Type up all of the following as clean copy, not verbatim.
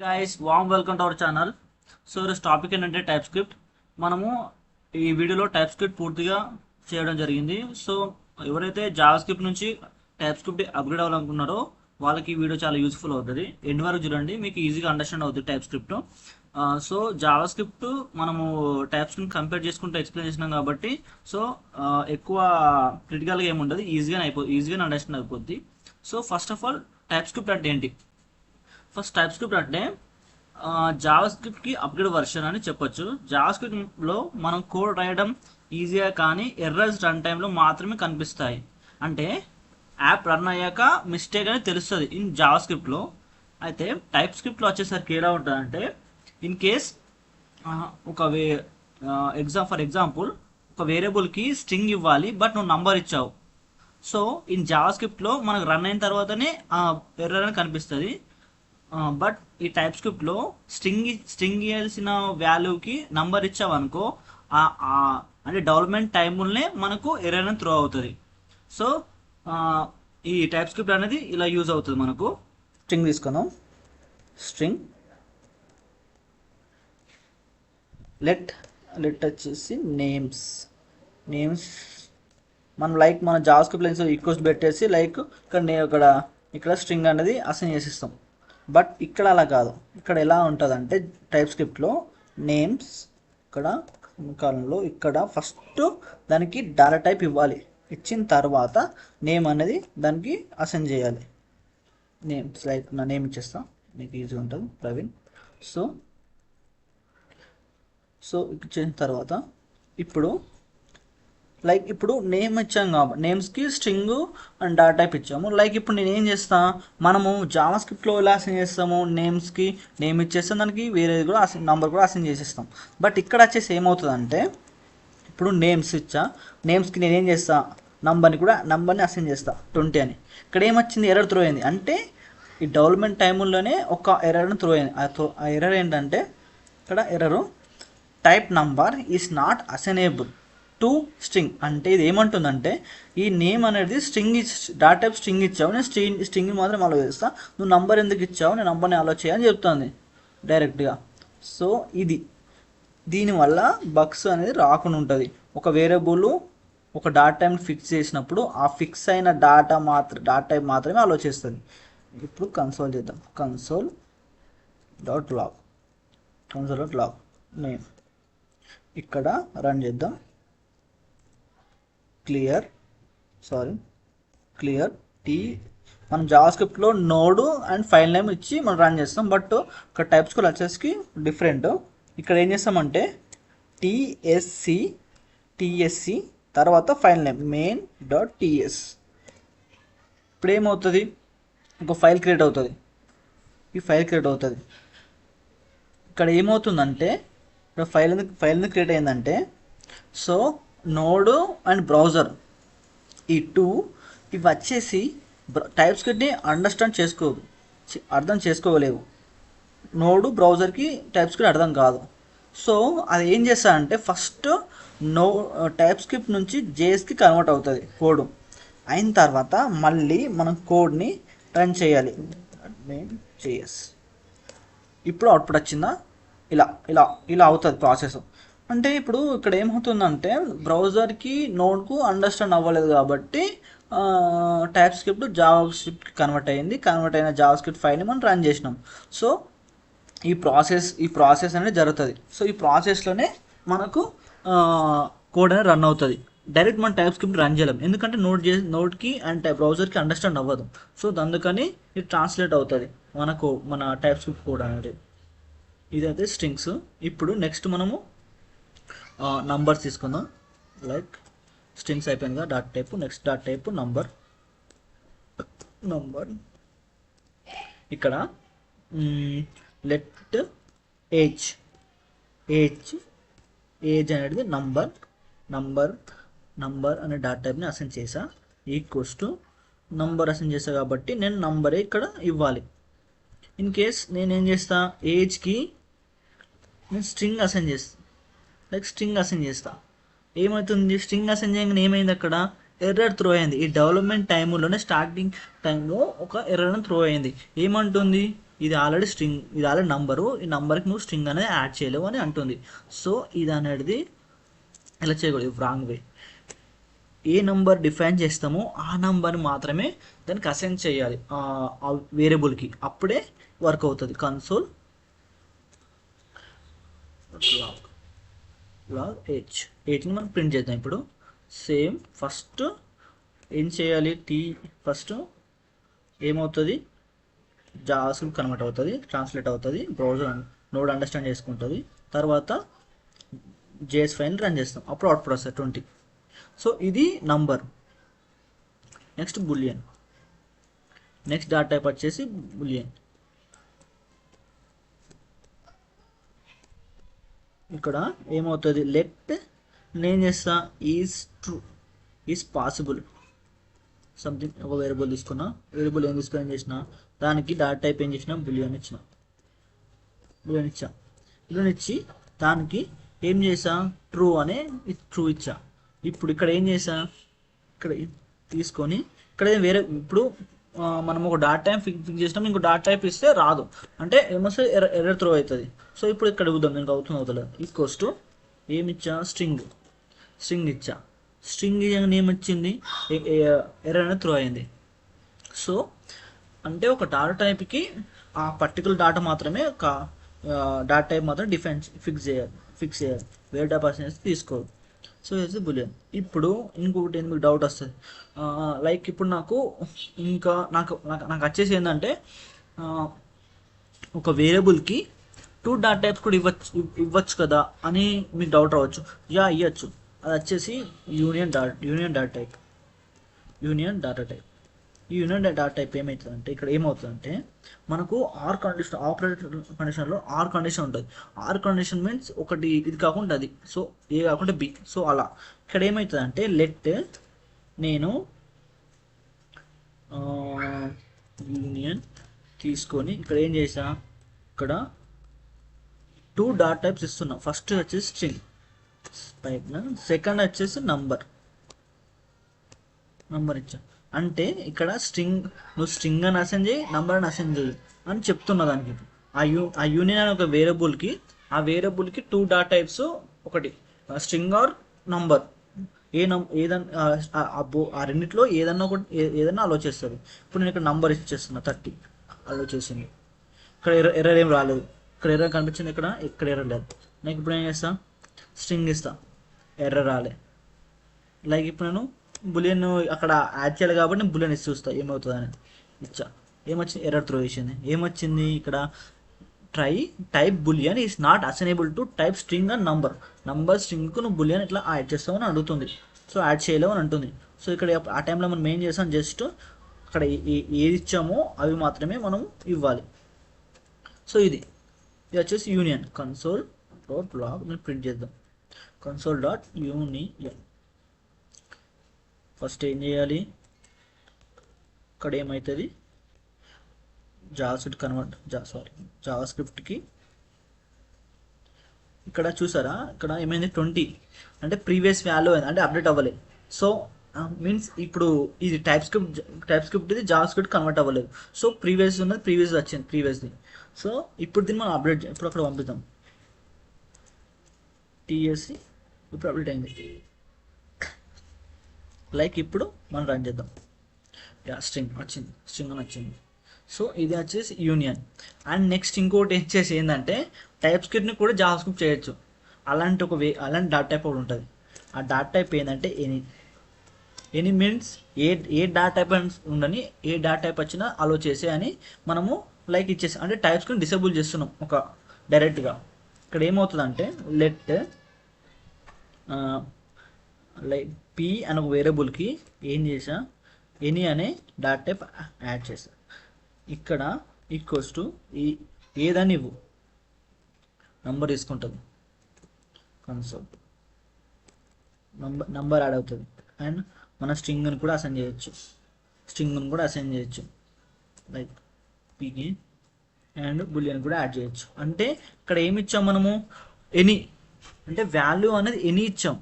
Guys warm welcome to our channel. So ఈరోజు topic ఏంటంటే type script. మనము ఈ వీడియోలో టైప్ స్క్రిప్ట్ పూర్తిగా చేయడం జరిగింది. సో ఎవరైతే జావా స్క్రిప్ట్ నుంచి టైప్ స్క్రిప్ట్ అప్గ్రేడ్ అవ్వాలనుకున్నారో వాళ్ళకి ఈ వీడియో చాలా యూస్ఫుల్ అవుతుంది. ఎండ్ వరకు చూడండి, మీకు ఈజీగా అండర్స్టాండ్ అవుతుంది type script. So Java script మనము టైప్ స్క్రిప్ట్ కంపేర్ చేసుకుంటూ ఎక్స్ప్లెయిన్ చేసినాం కాబట్టి సో ఎక్కువ క్రిటికల్గా ఏమి ఉండదు, ఈజీగా అండర్స్టాండ్ అయిపోద్ది. So first of all type script అంటే ఏంటి? ఫస్ట్ టైప్ స్క్రిప్ట్ అంటే జావా స్క్రిప్ట్కి అప్గ్రేడ్ వర్షన్ అని చెప్పొచ్చు. జావా స్క్రిప్ట్లో మనం కోడ్ రాయడం ఈజీగా, కానీ ఎర్రర్స్ రన్ టైంలో మాత్రమే కనిపిస్తాయి. అంటే యాప్ రన్ అయ్యాక మిస్టేక్ అని తెలుస్తుంది ఇన్ జావా స్క్రిప్ట్లో. అయితే టైప్ స్క్రిప్ట్లో వచ్చేసరికి ఎలా ఉంటుందంటే, ఇన్ కేస్ ఒక ఫర్ ఎగ్జాంపుల్ ఒక వేరియబుల్కి స్ట్రింగ్ ఇవ్వాలి, బట్ నువ్వు నంబర్ ఇచ్చావు. సో ఇన్ జావా స్క్రిప్ట్లో మనకు రన్ అయిన తర్వాతనే ఎర్రర్ అని కనిపిస్తుంది. బట్ ఈ టైప్ స్క్రిప్ట్లో స్ట్రింగ్ ఇవ్వాల్సిన వాల్యూకి నంబర్ ఇచ్చావనుకో, అంటే డెవలప్మెంట్ టైంలోనే మనకు ఎర్రర్ అని త్రో అవుతుంది. సో ఈ టైప్ స్క్రిప్ట్ అనేది ఇలా యూజ్ అవుతుంది. మనకు స్ట్రింగ్ తీసుకుందాం. స్ట్రింగ్ లెట్ వచ్చేసి నేమ్స్ మనం మన జావా స్క్రిప్ట్లో ఈక్వల్స్ పెట్టేసి ఇక్కడ స్ట్రింగ్ అనేది అసైన్ చేసిస్తాం. బట్ ఇక్కడ అలా కాదు. ఇక్కడ ఎలా ఉంటుందంటే టైప్ స్క్రిప్ట్లో నేమ్స్ కాలంలో ఇక్కడ ఫస్ట్ దానికి డేటా టైప్ ఇవ్వాలి. ఇచ్చిన తర్వాత నేమ్ అనేది దానికి అసైన్ చేయాలి. నేమ్స్ నా నేమ్ ఇచ్చేస్తా, మీకు ఈజీగా ఉంటుంది, ప్రవీణ్. సో ఇచ్చిన తర్వాత ఇప్పుడు నేమ్ ఇచ్చాం కాబట్టి నేమ్స్కి స్ట్రింగ్ అండ్ డాటా టైప్ ఇచ్చాము. ఇప్పుడు నేను ఏం చేస్తా, మనము జావా స్క్రిప్ట్లో ఎలా అసైన్ చేస్తాము, నేమ్స్కి నేమ్ ఇచ్చేస్తాం, దానికి వేరేది కూడా నంబర్ కూడా అసైన్ చేసేస్తాం. బట్ ఇక్కడ వచ్చేసి ఏమవుతుందంటే, ఇప్పుడు నేమ్స్ ఇచ్చా, నేమ్స్కి నేనేం చేస్తా, నంబర్ని అసైన్ చేస్తా 20 అని. ఇక్కడ ఏమొచ్చింది, ఎర్రర్ త్రో అయింది. అంటే ఈ డెవలప్మెంట్ టైంలోనే ఒక ఎర్రర్ని త్రో అయింది. ఆ ఎర్రర్ ఏంటంటే, ఇక్కడ error type number is not assignable to string. అంటే ఇది ఏమంటుందంటే, ఈ నేమ్ అనేది డాటా టైప్ స్ట్రింగ్ ఇచ్చావు, నేను స్ట్రింగ్ మాత్రం అలో చేస్తా, నువ్వు నంబర్ ఎందుకు ఇచ్చావు, నేను నంబర్ని అలో చేయని చెప్తుంది డైరెక్ట్గా. సో దీనివల్ల బగ్స్ అనేది రాకుండా ఉంటుంది. ఒక వేరియబుల్ ఒక డాటా టైప్ని ఫిక్స్ చేసినప్పుడు ఆ ఫిక్స్ అయిన డాటా టైప్ మాత్రమే అలో చేస్తుంది. ఇప్పుడు కన్సోల్ చేద్దాం. కన్సోల్ డాట్ లాగ్ నేమ్ ఇక్కడ రన్ చేద్దాం. క్లియర్ మనం జావా స్క్రిప్ట్లో నోడ్ అండ్ ఫైల్ నేమ్ ఇచ్చి మనం రన్ చేస్తాం. బట్ ఇక్కడ టైప్ స్క్రిప్ట్ వచ్చేసి డిఫరెంట్. ఇక్కడ ఏం చేస్తామంటే టీఎస్సి తర్వాత ఫైల్ నేమ్ main.ts. ఇప్పుడు ఏమవుతుంది, ఒక ఫైల్ క్రియేట్ అవుతుంది. ఇక్కడ ఏమవుతుందంటే, ఇక్కడ ఫైల్ క్రియేట్ అయిందంటే, సో నోడ్ అండ్ బ్రౌజర్ ఈ ఇవి వచ్చేసి టైప్ స్క్రిప్ట్ని అర్థం చేసుకోలేవు. నోడు బ్రౌజర్కి టైప్ స్క్రిప్ట్ అర్థం కాదు. సో అది ఏం చేస్తారంటే, ఫస్ట్ టైప్ స్క్రిప్ట్ నుంచి జేఎస్కి కన్వర్ట్ అవుతుంది కోడ్. అయిన తర్వాత మళ్ళీ మనం కోడ్ని రన్ చేయాలి. జేఎస్ ఇప్పుడు అవుట్పుట్ వచ్చిందా, ఇలా అవుతుంది ప్రాసెస్. అంటే ఇప్పుడు ఇక్కడ ఏమవుతుందంటే, బ్రౌజర్కి నోడ్కు అండర్స్టాండ్ అవ్వలేదు కాబట్టి టైప్ స్క్రిప్ట్ జావా స్క్రిప్ట్కి కన్వర్ట్ అయిన జావా స్క్రిప్ట్ ఫైల్ని మనం రన్ చేసినాం. సో ఈ ప్రాసెస్ అనేది జరుగుతుంది. సో ఈ ప్రాసెస్లోనే మనకు కోడ్ అనేది రన్ అవుతుంది. డైరెక్ట్ మనం టైప్ స్క్రిప్ట్ రన్ చేయలేం, ఎందుకంటే నోడ్కి అండ్ బ్రౌజర్కి అండర్స్టాండ్ అవ్వదు. సో అందుకని ఇది ట్రాన్స్లేట్ అవుతుంది మన టైప్ స్క్రిప్ట్ కోడ్ అనేది. ఇదైతే స్ట్రింగ్స్. ఇప్పుడు నెక్స్ట్ మనము నంబర్స్ తీసుకుందాం. స్ట్రింగ్స్ అయిపోయింది కదా, dot type. Next dot type number. ఇక్కడ లెట్ ఏజ్ అనేది నంబర్ అనే డాట్ టైప్ని అసైన్ చేసా. ఈక్వల్స్ టు నంబర్ అసైన్ చేసా కాబట్టి నేను నంబరే ఇక్కడ ఇవ్వాలి. ఇన్ కేస్ నేనేం చేస్తా, ఏజ్కి నేను స్ట్రింగ్ అసైన్ చేస్తా. ఏమవుతుంది, స్ట్రింగ్ అసైన్ చేయగానే ఏమైంది, అక్కడ ఎర్రర్ త్రో అయింది. ఈ డెవలప్మెంట్ టైంలోనే స్టార్టింగ్ టైంలో ఒక ఎర్రర్ త్రో అయింది. ఏమంటుంది, ఇది ఆల్రెడీ స్ట్రింగ్, ఇది ఆల్రెడీ నంబరు, ఈ నంబర్కి నువ్వు స్ట్రింగ్ అనేది యాడ్ చేయలేవు అని అంటుంది. సో ఇది అనేది ఇలా చేయకూడదు, రాంగ్ వే. ఏ నంబర్ డిఫైన్ చేస్తామో ఆ నంబర్ని మాత్రమే దానికి అసైన్ చేయాలి ఆ వేరియబుల్కి, అప్పుడే వర్క్ అవుతుంది. కన్సోల్ లాగ్ హెచ్ని మనం ప్రింట్ చేద్దాం. ఇప్పుడు సేమ్ ఫస్ట్ ఏం చేయాలి, ఫస్ట్ ఏమవుతుంది, జావాస్క్రిప్ట్ కన్వర్ట్ అవుతుంది, ట్రాన్స్లేట్ అవుతుంది, బ్రౌజర్ నోడ్ అండర్స్టాండ్ చేసుకుంటుంది, తర్వాత జేఎస్ ఫైల్ రన్ చేస్తాం, అప్పుడు అవుట్పుట్ వస్తుంది 20. సో ఇది number. Next boolean, next data type వచ్చేసి బులియన్. ఇక్కడ ఏమవుతుంది, లెట్ నేను చేస్తా is true is possible something, ఒక వేరియబుల్ తీసుకున్నా, వేరియబుల్ ఏం తీసుకొని చేసిన దానికి డాటా టైప్ ఏం చేసిన బులియన్ ఇచ్చిన, బులియన్ ఇచ్చి దానికి ఏం చేసా ట్రూ అనే ట్రూ ఇచ్చా. ఇప్పుడు ఇక్కడ ఏం చేసా, ఇక్కడ తీసుకొని ఇక్కడ వేరే, ఇప్పుడు మనం ఒక డాటా టైప్ ఫిక్స్ చేసినాం, ఇంకో డాటా టైప్ ఇస్తే రాదు, అంటే ఏమొస్తుంది ఎర్రర్ త్రో అవుతుంది. సో ఇప్పుడు ఇక్కడ చూద్దాం, దీనికి అవుతుంది ఈక్వల్స్ టు ఏమి ఇచ్చా, స్ట్రింగ్ ఇచ్చా, స్ట్రింగ్ ఏమొచ్చింది, ఎర్రర్ అనేది త్రో అయింది. సో అంటే ఒక డాటా టైప్కి ఆ పర్టికులర్ డాటా మాత్రమే, ఒక డాటా టైప్ మాత్రం ఫిక్స్ చేయాలి, వేరే డాటా పర్సన్స్ తీసుకోవాలి. సో ఇది బులియన్. ఇప్పుడు ఇంకొకటి ఎందుకు డౌట్ వస్తుంది, లైక్ ఇప్పుడు నాకు వచ్చేసి ఏంటంటే ఒక వేరియబుల్కి 2 డాటా టైప్స్ కూడా ఇవ్వచ్చు కదా అని మీకు డౌట్ రావచ్చు. ఇవ్వచ్చు. అది వచ్చేసి యూనియన్ డాటా టైప్. ఈ యూనియన్ డాటా టైప్ ఏమవుతుందంటే, ఇక్కడ ఏమవుతుందంటే మనకు ఆపరేటర్ కండిషన్లో ఆర్ కండిషన్ ఉంటుంది. ఆర్ కండిషన్ మీన్స్ ఒకటి ఇది కాకుండా అది, సో ఏ కాకుండా బి. సో అలా ఇక్కడ ఏమవుతుందంటే లెట్ నేను యూనియన్ తీసుకొని ఇక్కడ ఏం చేసా, ఇక్కడ 2 డాటా టైప్స్ ఇస్తున్నా. ఫస్ట్ వచ్చేసి స్ట్రింగ్ టైప్, సెకండ్ వచ్చేసి నంబర్ ఇచ్చా. అంటే ఇక్కడ నువ్వు స్ట్రింగ్ అని అసైన్ చేయి, నంబర్ అని అసైన్ చేయి అని చెప్తున్నా దానికి. ఆ యూనియన్ అనే ఒక వేరియబుల్కి 2 డాటా టైప్స్, ఒకటి స్ట్రింగ్ ఆర్ నంబర్, ఆ రెండిట్లో ఏదన్నా అలో చేస్తుంది. ఇప్పుడు నేను ఇక్కడ నంబర్ ఇచ్చేస్తున్నా 30 అలో చేసింది. ఇక్కడ ఎర్రర్ ఏం రాలేదు, ఇక్కడ ఎర్రర్ కనిపించింది, ఇక్కడ ఎర్రర్ లేదు. నాకు ఇప్పుడు ఏం చేస్తా, స్ట్రింగ్ ఇస్తా, ఎర్రర్ రాలే. లైక్ ఇప్పుడు నేను బులియన్ అక్కడ యాడ్ చేయాలి కాబట్టి నేను బులియన్ ఇచ్చి చూస్తా ఏమవుతుందని ఇచ్చా. ఏమొచ్చింది, ఎర్రర్ త్రో చేసింది. ఏమొచ్చింది ఇక్కడ, type boolean is not assignable to type string and number స్ట్రింగ్కు నువ్వు బులియన్ ఇట్లా యాడ్ చేస్తావు అని అడుగుతుంది. సో యాడ్ చేయలేవు అని అంటుంది. సో ఇక్కడ ఆ టైంలో మనం ఏం చేస్తాం, జస్ట్ అక్కడ ఏది ఇచ్చామో అవి మాత్రమే మనం ఇవ్వాలి. సో ఇది వచ్చేసి యూనియన్. console.log మేము ప్రింట్ చేద్దాం. console.union. ఫస్ట్ ఏం చేయాలి, ఇక్కడ ఏమవుతుంది, జావాస్క్రిప్ట్కి ఇక్కడ చూసారా, ఇక్కడ ఏమైంది 20 అంటే ప్రీవియస్ వాల్యూ అంటే అప్డేట్ అవ్వలేదు. సో మీన్స్ ఇప్పుడు ఇది టైప్ స్క్రిప్ట్ ఇది జావాస్క్రిప్ట్ కన్వర్ట్ అవ్వలేదు. సో ప్రీవియస్ ఉన్నది వచ్చింది ప్రీవియస్ది. సో ఇప్పుడు దీన్ని మనం అప్డేట్ ఇప్పుడు అక్కడ పంపిద్దాం, TSC ఇప్పుడు అప్డేట్ అయింది. లైక్ ఇప్పుడు మనం రన్ చేద్దాం, స్ట్రింగ్ అని వచ్చింది. సో ఇది వచ్చేసి యూనియన్. అండ్ నెక్స్ట్ ఇంకోటి వచ్చేసి ఏంటంటే టైప్ స్క్రిప్ట్ని కూడా జావాస్క్రిప్ట్ చేయొచ్చు. అలాంటి డాటా టైప్ ఒకటి ఉంటుంది. ఆ డాటా టైప్ ఏంటంటే ఎనీ మీన్స్ ఏ డాటా టైప్ ఉండని, ఏ డాటా టైప్ వచ్చినా అలో చేసే అని మనము లైక్ ఇచ్చేసి, అంటే టైప్ స్క్రిప్ట్ డిసేబుల్ చేస్తున్నాం ఒక డైరెక్ట్గా. ఇక్కడ ఏమవుతుందంటే లెట్ లైక్ పి అని ఒక వేరియబుల్కి ఏం చేసా, ఎనీ అనే డాటా టైప్ యాడ్ చేసా. ఇక్కడ ఈక్వల్స్ టు ఏదని ఇవ్వు, నంబర్ తీసుకుంటుంది, కన్సోల్ నంబర్ యాడ్ అవుతుంది. అండ్ మన స్ట్రింగ్ని కూడా అసైన్ చేయొచ్చు, లైక్ పీకి అండ్ బులియన్ కూడా యాడ్ చేయొచ్చు. అంటే ఇక్కడ ఏమి ఇచ్చాం మనము, ఎనీ అంటే వాల్యూ అనేది ఎనీ ఇచ్చాం.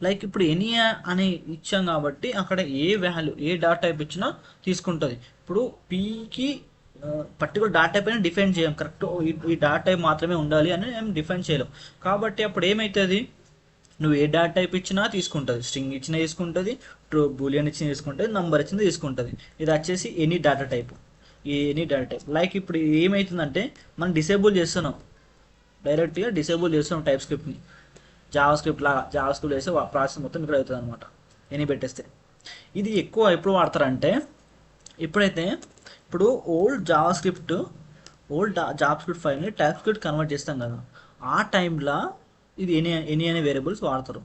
లైక్ ఇప్పుడు ఎనీ అని ఇచ్చాం కాబట్టి అక్కడ ఏ వాల్యూ ఏ డాటా టైప్ ఇచ్చినా తీసుకుంటుంది. ఇప్పుడు పీకి పర్టికులర్ డాటా టైప్ అని డిఫైన్ చేయం, కరెక్ట్ ఈ డాటా టైప్ మాత్రమే ఉండాలి అని మేము డిఫైన్ చేయలేం. కాబట్టి అప్పుడు ఏమవుతుంది, నువ్వు ఏ డాటా టైప్ ఇచ్చినా తీసుకుంటుంది, స్ట్రింగ్ ఇచ్చినా తీసుకుంటుంది, ట్రూ బూలియన్ ఇచ్చినా తీసుకుంటుంది, నంబర్ ఇచ్చినా తీసుకుంటుంది. ఇది వచ్చేసి ఎనీ డాటా టైప్, ఈ ఎనీ డాటా టైప్. లైక్ ఇప్పుడు ఏమవుతుందంటే మనం డిసేబుల్ చేస్తున్నాం, డైరెక్ట్గా డిసేబుల్ చేస్తున్నాం టైప్ స్క్రిప్ట్ని, జావా స్క్రిప్ట్ లాగా. జావా స్క్రిప్ట్ చేస్తే ప్రాసెస్ మొత్తం ఇక్కడ అవుతుంది అనమాట ఎనీ పెట్టేస్తే. ఇది ఎక్కువ ఎప్పుడు వాడతారంటే ఎప్పుడైతే ఇప్పుడు ఓల్డ్ జావా స్క్రిప్ట్ ఫైల్ని టైప్ స్క్రిప్ట్ కన్వర్ట్ చేస్తాం కదా, ఆ టైంలో ఇది ఎనీ అనే వేరియబుల్స్ వాడతారు.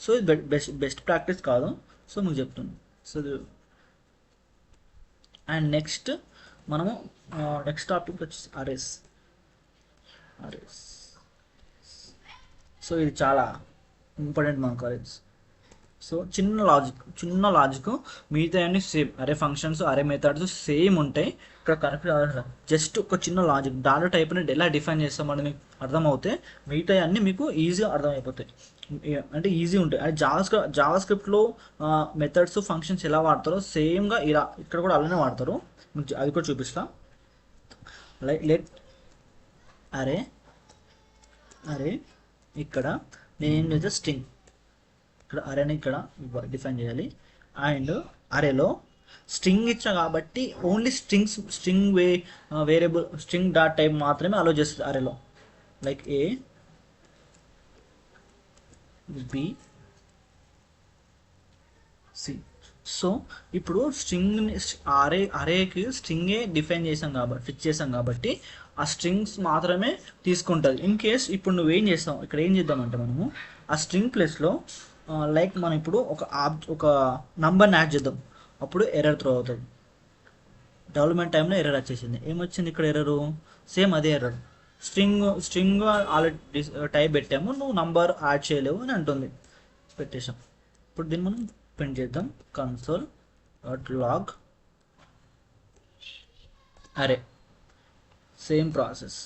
సో ఇది బెస్ట్ ప్రాక్టీస్ కాదు, సో మీకు చెప్తుంది. సో అండ్ నెక్స్ట్ మనము నెక్స్ట్ టాపిక్ వచ్చేసి అరేస్. సో ఇది చాలా ఇంపార్టెంట్ మనకు అరేస్. సో చిన్న లాజిక్ మిగతా అన్ని సేమ్, అరే ఫంక్షన్స్ అరే మెథడ్స్ సేమ్ ఉంటాయి. ఇక్కడ కన్ఫ్యూజ్ జస్ట్ ఒక చిన్న లాజిక్, డాటా టైప్ని ఎలా డిఫైన్ చేస్తామని మీకు అర్థమవుతే మిగతా అన్ని మీకు ఈజీగా అర్థమైపోతాయి, అంటే ఈజీ ఉంటాయి. అది జావా స్క్రిప్ట్లో మెథడ్స్ ఫంక్షన్స్ ఎలా వాడతారో సేమ్గా ఇలా ఇక్కడ కూడా అలానే వాడతారు. అది కూడా చూపిస్తా. లెట్ అరే ఇక్కడ నేను ఏం చేస్తే స్ట్రింగ్, ఇక్కడ అరేని ఇక్కడ డిఫైన్ చేయాలి. అండ్ అరేలో స్ట్రింగ్ ఇచ్చా కాబట్టి only string variable string dot type మాత్రమే అలో చేస్తుంది అరేలో. Like a b c. So ఇప్పుడు అరేకి స్ట్రింగే డిఫైన్ చేసాం కాబట్టి ఫిక్స్ చేసాం కాబట్టి ఆ స్ట్రింగ్స్ మాత్రమే తీసుకుంటుంది. ఇన్ కేస్ ఇప్పుడు నువ్వేం చేస్తావు, ఇక్కడ ఏం చేద్దామంటే మనము ఆ స్ట్రింగ్ ప్లేస్లో లైక్ మనం ఇప్పుడు ఒక నంబర్ని యాడ్ చేద్దాం, అప్పుడు ఎర్రర్ త్రో అవుతుంది. డెవలప్మెంట్ టైంలో ఎర్రర్ వచ్చేసింది. ఏమొచ్చింది ఇక్కడ ఎర్రరు, సేమ్ అదే ఎర్రర్. స్ట్రింగ్ ఆల్రెడీ టైప్ పెట్టాము, నువ్వు నంబర్ యాడ్ చేయలేవు అని అంటుంది, పెట్టేసాం. ఇప్పుడు దీన్ని మనం ప్రింట్ చేద్దాం, console.log అరే. Same process,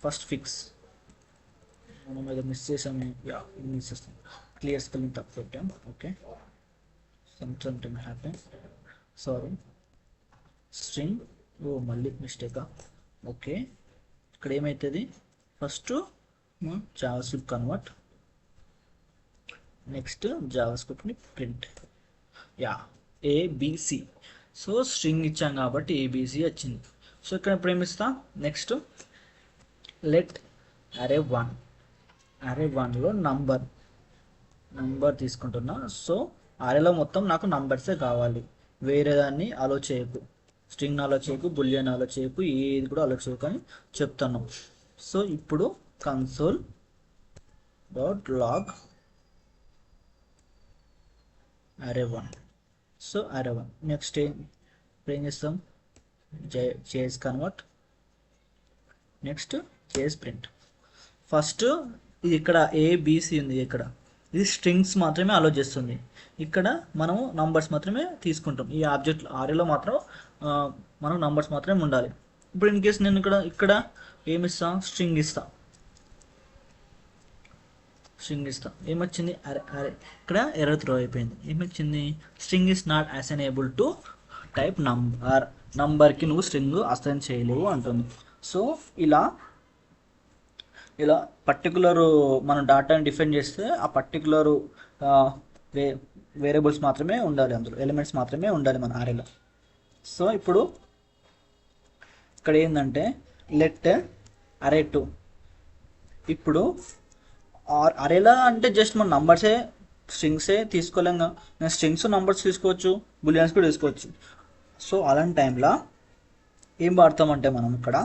first fix. మనం ఏదో మిస్ చేసాము, మిస్ చేస్తాం, క్లియర్ స్పెల్లింగ్ తప్పు పెట్టాం. Okay, something happen, sorry. String మళ్ళీ మిస్టేకా. ఓకే, ఇక్కడ ఏమవుతుంది, first JavaScript convert, next జావా స్క్రిప్ట్ని ప్రింట్, ఏబిసి. సో స్ట్రింగ్ ఇచ్చాం కాబట్టి ఏబిసి వచ్చింది. సో ఇక్కడ ఇప్పుడు ఏమి ఇస్తా, నెక్స్ట్ లెట్ అరే వన్లో నంబర్ తీసుకుంటున్నా. సో అరేలో మొత్తం నాకు నంబర్సే కావాలి, వేరే దాన్ని అలో చేయకు, స్ట్రింగ్ అలో చేయకు, బులియన్ అలో చేయకు, ఏది కూడా అలో చేయకు అని చెప్తాను. సో ఇప్పుడు console.log array1. So array1 next ఏం చేస్తాం, JS convert, next JS print. First ఇది ఇక్కడ ఏబిసి ఉంది, ఇక్కడ ఇది స్ట్రింగ్స్ మాత్రమే అలో చేస్తుంది, ఇక్కడ మనము నంబర్స్ మాత్రమే తీసుకుంటాం. ఈ ఆబ్జెక్ట్ ఆరేలో మాత్రం మనం నంబర్స్ మాత్రమే ఉండాలి. ఇప్పుడు ఇన్ కేస్ నేను ఇక్కడ ఏమి ఇస్తా, స్ట్రింగ్ ఇస్తా. ఏమొచ్చింది, అరే ఇక్కడ ఎర్రర్ త్రో అయిపోయింది. ఏమొచ్చింది, string is not assignable to type నంబర్కి నువ్వు స్ట్రింగ్ అసైన్ చేయలేవు అంటుంది. సో ఇలా పర్టికులర్ మనం డాటాని డిఫైన్ చేస్తే ఆ పర్టికులర్ వేరియబుల్స్ మాత్రమే ఉండాలి, అందులో ఎలిమెంట్స్ మాత్రమే ఉండాలి మన అరేలో. సో ఇప్పుడు ఇక్కడ ఏంటంటే లెట్ అరే2. ఇప్పుడు అరేలా అంటే జస్ట్ మన నంబర్సే స్ట్రింగ్సే తీసుకోలేంగా, నేను స్ట్రింగ్స్ నంబర్స్ తీసుకోవచ్చు, బులియన్స్ కూడా తీసుకోవచ్చు. సో అలాంటి టైంలో ఏం వాడతామంటే మనం ఇక్కడ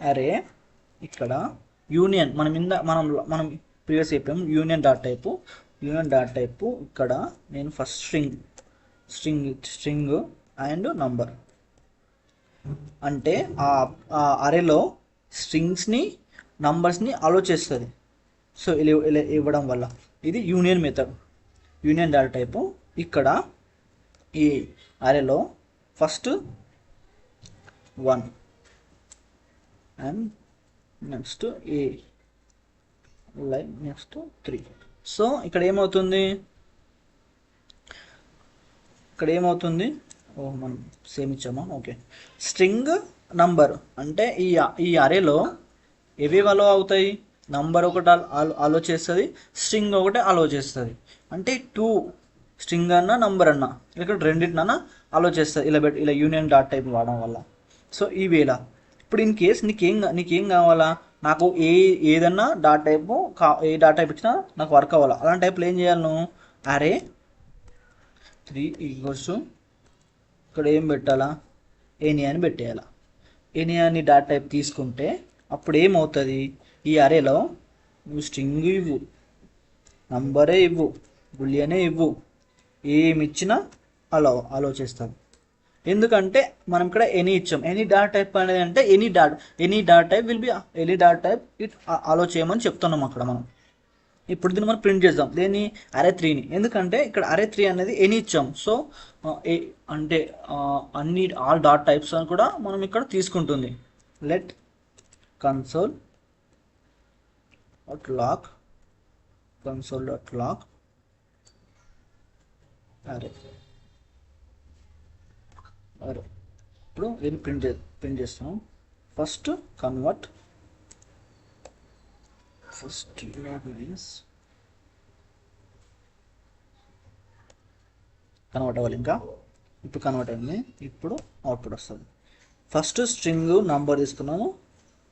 అరే, ఇక్కడ యూనియన్ మనం ప్రీవియస్ చెప్పాము, యూనియన్ డాట్ టైపు. ఇక్కడ నేను ఫస్ట్ స్ట్రింగ్ అండ్ నంబర్ అంటే ఆ అరేలో స్ట్రింగ్స్ని నంబర్స్ని అలో చేస్తుంది. సో ఇలా ఇవ్వడం వల్ల ఇది union method, union data type. ఇక్కడ ఈ అరేలో first 1 and next a line next 3. So ఇక్కడ ఏమవుతుంది ఓ మనం సేమ్ ఇచ్చామా? ఓకే. స్ట్రింగ్ నంబర్ అంటే ఈ అరేలో ఏవి అలో అవుతాయి? నంబర్ ఒకటి అలో చేస్తుంది, స్ట్రింగ్ ఒకటి అలో చేస్తుంది. అంటే టూ స్ట్రింగ్ అన్నా నంబర్ అన్నా ఇక్కడ రెండింటినన్నా అలో చేస్తుంది ఇలా యూనియన్ డాట్ టైప్ వాడడం వల్ల. సో ఈ వేళ ఇప్పుడు ఇన్ కేస్ నీకేం కావాలా? నాకు ఏదన్నా dot type A dot type ఇచ్చినా నాకు వర్క్ అవ్వాలా. అలాంటి టైప్లో ఏం చేయాలి నువ్వు? అరే 3 ఈక్వల్స్ ఇక్కడ ఏం పెట్టాలా? ఎనీ అని పెట్టేయాలా. ఎనీ అని డాట్ టైప్ తీసుకుంటే అప్పుడు ఏమవుతుంది? ఈ అరేలో నువ్వు స్ట్రింగ్ ఇవ్వు, నంబరే ఇవ్వు, బులియనే ఇవ్వు, ఏమి ఇచ్చినా అలో చేస్తాం. ఎందుకంటే మనం ఇక్కడ ఎనీ ఇచ్చాం. ఎనీ డాట్ టైప్ అనేది అంటే any dot type will be any dot type it allow చేయమని చెప్తున్నాం అక్కడ మనం. ఇప్పుడు దీన్ని మనం ప్రింట్ చేద్దాం. దేన్ని? అరే 3ని. ఎందుకంటే ఇక్కడ అరే 3 అనేది ఎనీ ఇచ్చాం. సో అంటే ఆల్ డాట్ టైప్స్ అని కూడా మనం ఇక్కడ తీసుకుంటుంది. లెట్ కన్సోల్ లాగ్ అరే ఇప్పుడు దీన్ని ప్రింట్ చేస్తాం. ఫస్ట్ కన్వర్ట్ కన్వర్ట్ అవ్వాలి. ఇంకా ఇప్పుడు కన్వర్ట్ అయింది. ఇప్పుడు అవుట్పుట్ వస్తుంది. ఫస్ట్ స్ట్రింగ్ నంబర్ తీసుకున్నాము.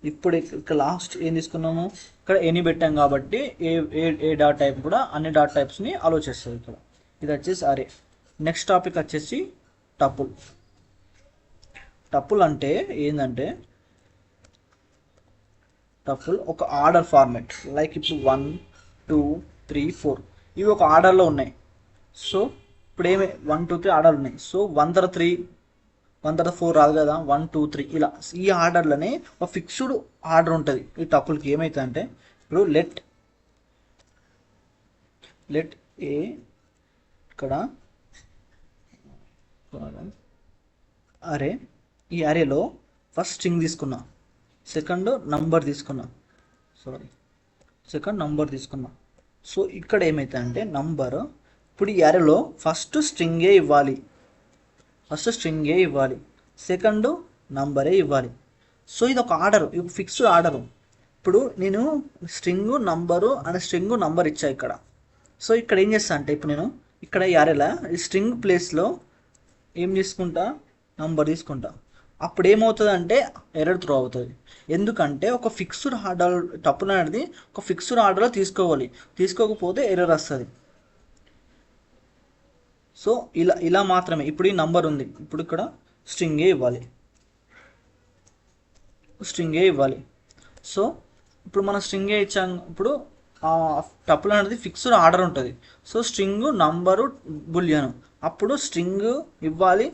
ఇప్పుడు ఇక్కడ లాస్ట్ ఏం తీసుకున్నాము? ఇక్కడ ఎనీ పెట్టాం కాబట్టి ఏ డాట్ టైప్ కూడా అన్ని డాట్ టైప్స్ని అలో చేస్తుంది ఇక్కడ. ఇది వచ్చేసి అరే. నెక్స్ట్ టాపిక్ వచ్చేసి టపుల్ అంటే ఏంటంటే టపుల్ ఒక ఆర్డర్ ఫార్మాట్. లైక్ ఇప్పుడు 1 2 3 4 ఇవి ఒక ఆర్డర్లో ఉన్నాయి. సో ఇప్పుడు 1 2 3 ఆర్డర్లు ఉన్నాయి. సో 1 తర్వాత 3 1 తర్వాత 4 రాదు కదా, 1 2 3 ఇలా ఈ ఆర్డర్లోనే ఒక ఫిక్స్డ్ ఆర్డర్ ఉంటుంది. ఈ టపుల్కి ఏమవుతుంది అంటే ఇప్పుడు లెట్ ఏ ఇక్కడ అరే, ఈ అరేలో ఫస్ట్ స్ట్రింగ్ తీసుకున్నా, సెకండ్ నంబర్ తీసుకున్నా. సో ఇక్కడ ఏమవుతుంది అంటే నంబర్ ఇప్పుడు ఈ అరేలో ఫస్ట్ స్ట్రింగే ఇవ్వాలి, సెకండ్ నంబరే ఇవ్వాలి. సో ఇది ఒక ఆర్డర్, ఇది ఫిక్స్డ్ ఆర్డరు. ఇప్పుడు నేను స్ట్రింగ్ నంబర్ ఇచ్చా ఇక్కడ. సో ఇక్కడ ఏం చేస్తా అంటే ఇప్పుడు నేను ఇక్కడ ఈ అరేలా ఈ స్ట్రింగ్ ప్లేస్లో ఏం తీసుకుంటా? నంబర్ తీసుకుంటా. అప్పుడు ఏమవుతుంది అంటే ఎర్రర్ త్రో అవుతుంది. ఎందుకంటే ఒక ఫిక్స్డ్ ఆర్డర్ టపుల్ అనేది ఒక ఫిక్స్డ్ ఆర్డర్లో తీసుకోకపోతే ఎర్రర్ వస్తుంది. సో ఇలా మాత్రమే. ఇప్పుడు ఈ నంబర్ ఉంది, ఇప్పుడు ఇక్కడ స్ట్రింగే ఇవ్వాలి. సో ఇప్పుడు మనం స్ట్రింగే ఇచ్చాం. ఇప్పుడు టపుల్ అనేది ఫిక్స్డ్ ఆర్డర్ ఉంటుంది. సో స్ట్రింగ్ నంబరు బులియన్, అప్పుడు స్ట్రింగ్ ఇవ్వాలి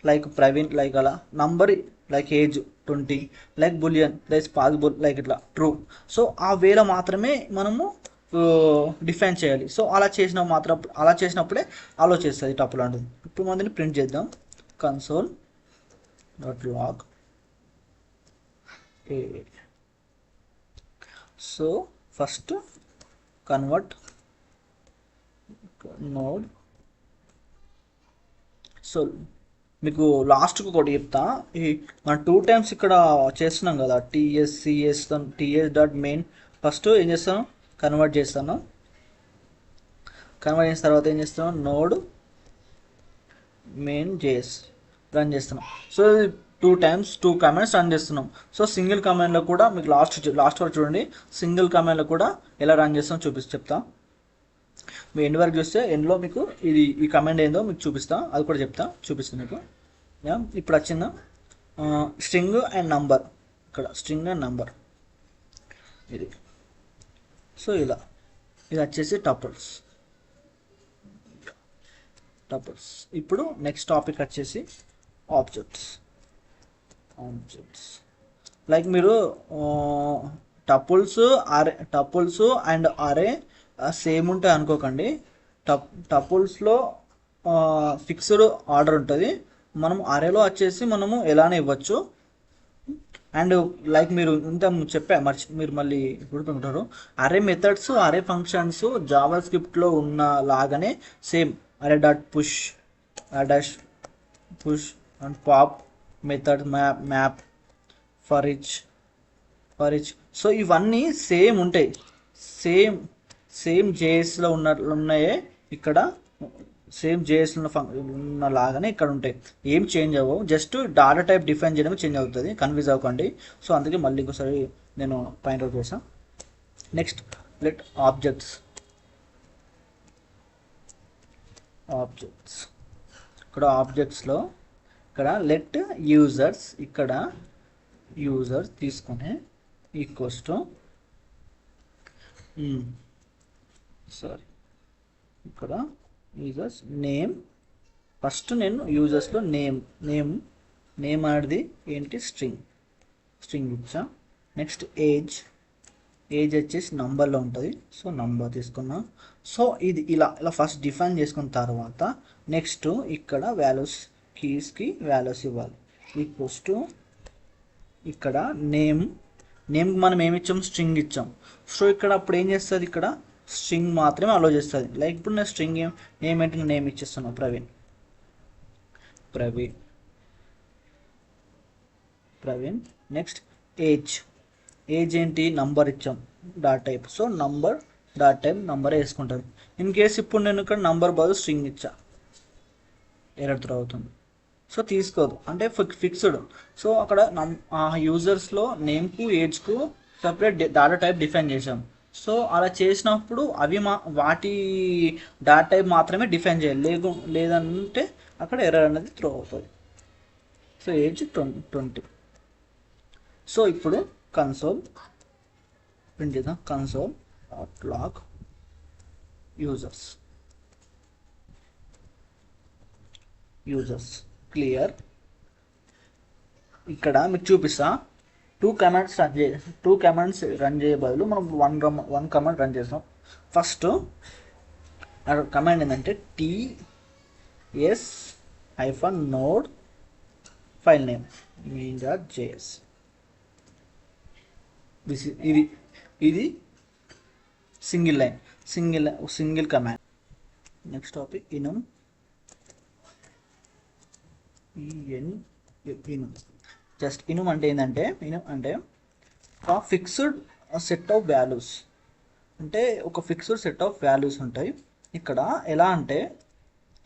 లైక్ ప్రవీణ్, లైక్ అలా number like age 20, like boolean like possible, like ఇట్లా ట్రూ. సో ఆ వేలో మాత్రమే మనము డిఫైన్ చేయాలి. సో అలా చేసినప్పుడే అలో చేస్తుంది టపుల్ అనేది. ఇప్పుడు మనం దీన్ని ప్రింట్ చేద్దాం. console.log. So first convert node. So మీకు లాస్ట్కి ఒకటి చెప్తా. మనం 2 times ఇక్కడ చేస్తున్నాం కదా, ts డాట్ మెయిన్. ఫస్ట్ ఏం చేస్తాను? కన్వర్ట్ చేసిన తర్వాత ఏం చేస్తాను? నోడ్ మెయిన్ జేఎస్ రన్ చేస్తున్నాం. సో 2 times 2 కమాండ్స్ రన్ చేస్తున్నాం. సో సింగిల్ కమాండ్లో కూడా మీకు లాస్ట్ వరకు చూడండి. సింగిల్ కమాండ్లో కూడా ఎలా రన్ చేస్తామో చెప్తా. మీ ఎండ్ వరకు చూస్తే ఎండ్లో మీకు ఈ కమాండ్ ఏందో మీకు అది కూడా చూపిస్తాను మీకు. ఇప్పుడు వచ్చిందా స్ట్రింగ్ అండ్ నంబర్, ఇక్కడ స్ట్రింగ్ అండ్ నంబర్ ఇది. సో ఇది వచ్చేసి టపుల్స్. ఇప్పుడు నెక్స్ట్ టాపిక్ వచ్చేసి ఆబ్జెక్ట్స్. లైక్ మీరు టపుల్స్ అండ్ అరే సేమ్ ఉంటాయి అనుకోకండి. టపుల్స్లో ఫిక్స్డ్ ఆర్డర్ ఉంటుంది. మనం అరేలో వచ్చేసి మనము ఎలానే ఇవ్వచ్చు. అండ్ లైక్ మీరు ఇంత మీరు మళ్ళీ గుర్తుంటారు, అరే మెథడ్స్, అరే ఫంక్షన్స్ జావా స్క్రిప్ట్లో ఉన్న లాగానే సేమ్ అరే dot push, push and pop method map for each so ఇవన్నీ సేమ్ ఉంటాయి. సేమ్ జేఎస్లో ఉన్నాయే ఇక్కడ, సేమ్ జేఎస్లో ఉన్న లాగానే ఇక్కడ ఉంటాయి. ఏం చేంజ్ అవ్వవు, జస్ట్ డాటా టైప్ డిఫైన్ చేయడమే చేంజ్ అవుతుంది. కన్ఫ్యూజ్ అవ్వకండి. సో అందుకే మళ్ళీ ఇంకోసారి నేను పాయింట్ అవుట్ చేసాను. నెక్స్ట్ లెట్ ఆబ్జెక్ట్స్ ఇక్కడ ఆబ్జెక్ట్స్లో ఇక్కడ లెట్ యూజర్స్, ఇక్కడ యూజర్స్ తీసుకునే ఈక్వల్స్ టు సారీ ఇక్కడ యూజర్స్ నేమ్. ఫస్ట్ నేను యూజర్స్లో నేమ్ అనేది ఏంటి స్ట్రింగ్ ఇచ్చా. నెక్స్ట్ ఏజ్ వచ్చేసి నంబర్లో ఉంటుంది. సో నంబర్ తీసుకున్నా. సో ఇది ఇలా ఫస్ట్ డిఫైన్ చేసుకున్న తర్వాత నెక్స్ట్ ఇక్కడ వాల్యూస్, కీస్కి వాల్యూస్ ఇవ్వాలి. ఈక్వల్స్ టు ఇక్కడ నేమ్కి మనం ఏమి ఇచ్చాం, స్ట్రింగ్ ఇచ్చాం. సో ఇక్కడ అప్పుడు ఏం చేస్తుంది, ఇక్కడ స్ట్రింగ్ మాత్రమే అలో చేస్తుంది. లైక్ ఇప్పుడు నేను స్ట్రింగ్ నేమ్ ఏంటి, నేమ్ ఇచ్చేస్తాను ప్రవీణ్. నెక్స్ట్ ఏజ్ ఏంటి, నంబర్ ఇచ్చాం, dot type. So dot type number వేసుకుంటుంది. ఇన్ కేస్ ఇప్పుడు నేను ఇక్కడ నంబర్ బదులు స్ట్రింగ్ ఇచ్చా, ఎర్రర్ త్రో అవుతుంది. సో తీసుకోదు, అంటే ఫిక్స్డ్. సో అక్కడ యూజర్స్లో నేమ్కు ఏజ్కు సపరేట్ డాటా టైప్ డిఫైన్ చేసాం. సో అలా చేసినప్పుడు అవి వాటి డాటా టైప్ మాత్రమే డిఫైన్ చేయాలి, లేదంటే అక్కడ ఎర్రర్ అనేది త్రో అవుతుంది. So age 20. సో ఇప్పుడు కన్సోల్ ప్రింట్ చేద్దాం. Console log users clear. ఇక్కడ మీకు చూపిస్తా. 2 కమాండ్స్ రన్ చేయ బదులు మనం వన్ కమాండ్ రన్ చేస్తాం. ఫస్ట్ కమాండ్ ఏంటంటే ts-node ఫైల్ నేమ్ main.js. ఇది single command. Next topic enum just enum అంటే ఏంటంటే, enum అంటే ఒక ఫిక్స్డ్ సెట్ ఆఫ్ వాల్యూస్, అంటే ఒక ఫిక్స్డ్ సెట్ ఆఫ్ వాల్యూస్ ఉంటాయి. ఇక్కడ ఎలా అంటే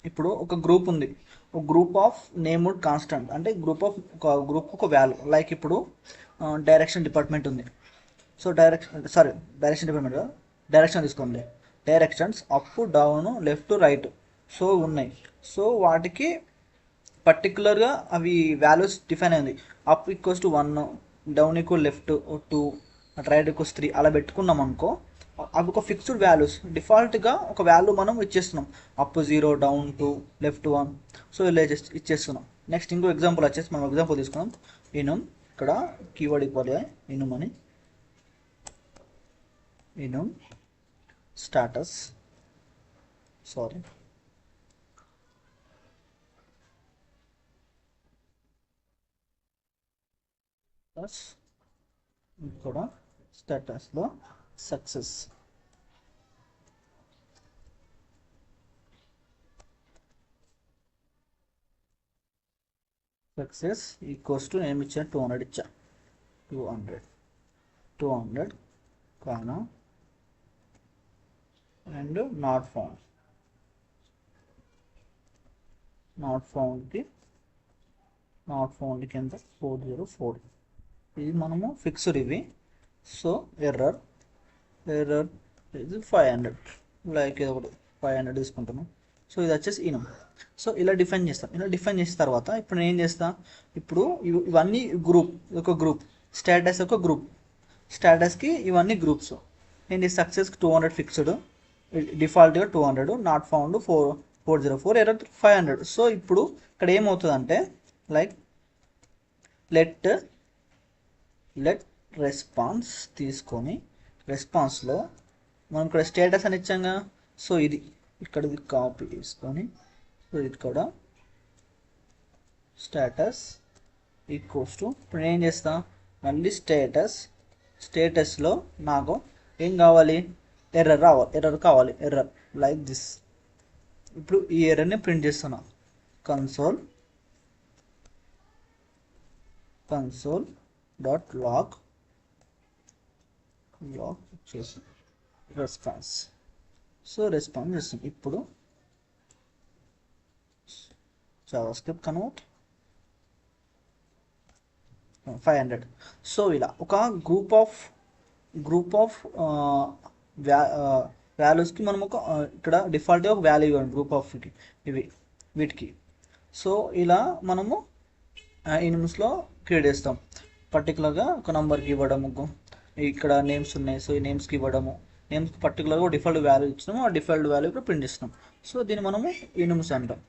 ఇప్పుడు ఒక గ్రూప్ ఉంది, ఒక గ్రూప్ ఆఫ్ నేమ్డ్ కాన్స్టెంట్, అంటే గ్రూప్ ఒక వాల్యూ. లైక్ ఇప్పుడు డైరెక్షన్ డిపార్ట్మెంట్ ఉంది. సో డైరెక్షన్ తీసుకోండి. Directions up, down, left, right so ఉన్నాయి. సో వాటికి పర్టికులర్గా అవి వాల్యూస్ డిఫైన్ అయింది. Up equals to 1, down equal left 2, right equals 3 అలా పెట్టుకున్నాం అనుకో, అవి ఒక ఫిక్స్డ్ వాల్యూస్. డిఫాల్ట్గా ఒక వాల్యూ మనం ఇచ్చేస్తున్నాం, అప్ 0, డౌన్ 2, లెఫ్ట్ 1. సో ఇలా ఇచ్చేస్తున్నాం. నెక్స్ట్ ఇంకో ఎగ్జాంపుల్ వచ్చేసి మనం ఎగ్జాంపుల్ తీసుకున్నాం. enum ఇక్కడ కీవర్డ్ ఇవ్వాలి enum అని. enum స్టాటస్ ఇక్కడ స్టేటస్లో సక్సెస్. ఈక్వల్స్ టు ఏమి ఇచ్చా, 200 ఇచ్చా. 200 కానా అండ్ నాట్ ఫౌండ్కి ఎంత 404. ఇది మనము ఫిక్స్డ్ ఇవి. సో ఎర్రర్ ఇది 500, లైక్ ఇది ఒకటి 500 తీసుకుంటున్నాం. సో ఇది వచ్చేసి enum. సో ఇలా డిఫైన్ చేస్తాం. ఇలా డిఫైన్ చేసిన తర్వాత ఇప్పుడు నేను ఏం చేస్తా, ఇప్పుడు ఇవన్నీ ఒక గ్రూప్ స్టేటస్కి ఇవన్నీ గ్రూప్స్. ఏంటి సక్సెస్కి 200 ఫిక్స్డ్, డిఫాల్ట్గా 200, నాట్ ఫౌండ్ 404, ఎర్రర్ 500. సో ఇప్పుడు ఇక్కడ ఏమవుతుందంటే లైక్ లెట్ రెస్పాన్స్ తీసుకొని, రెస్పాన్స్లో మనం ఇక్కడ స్టేటస్ అని ఇచ్చాంగా. సో ఇది ఇక్కడిది కాపీ తీసుకొని, సో ఇక్కడ స్టేటస్ ఈక్వల్స్ టు, ఇప్పుడు నేను ఏం చేస్తా, మళ్ళీ స్టేటస్లో నాకు ఏం కావాలి, ఎర్రర్ కావాలి, లైక్ దిస్. ఇప్పుడు ఈ ఎర్రర్ని ప్రింట్ చేస్తున్నా. కన్సోల్ కన్సోల్ డాట్ లాగ్ వచ్చేసి రెస్పాన్స్. సో రెస్పాన్స్ చేస్తాం. ఇప్పుడు జావాస్క్రిప్ట్ కన్వర్ట్ 500. సో ఇలా ఒక గ్రూప్ ఆఫ్ వాల్యూస్కి మనం ఇక్కడ డిఫాల్ట్గా ఒక వాల్యూ ఇవ్వండి గ్రూప్ ఆఫ్ వీటికి. సో ఇలా మనము ఇనిమ్స్లో క్రియేట్ చేస్తాం. పర్టికులర్గా ఒక నెంబర్కి ఇవ్వడము, ఇక్కడ నేమ్స్ ఉన్నాయి, సో ఈ నేమ్స్కి ఇవ్వడము, నేమ్స్కి పర్టికులర్గా డిఫాల్ట్ వాల్యూ ఇచ్చినాము, ఆ డిఫాల్ట్ వాల్యూ కూడా ప్రింట్ చేస్తున్నాం. సో దీన్ని మనము ఇనిమ్స్ అంటాం.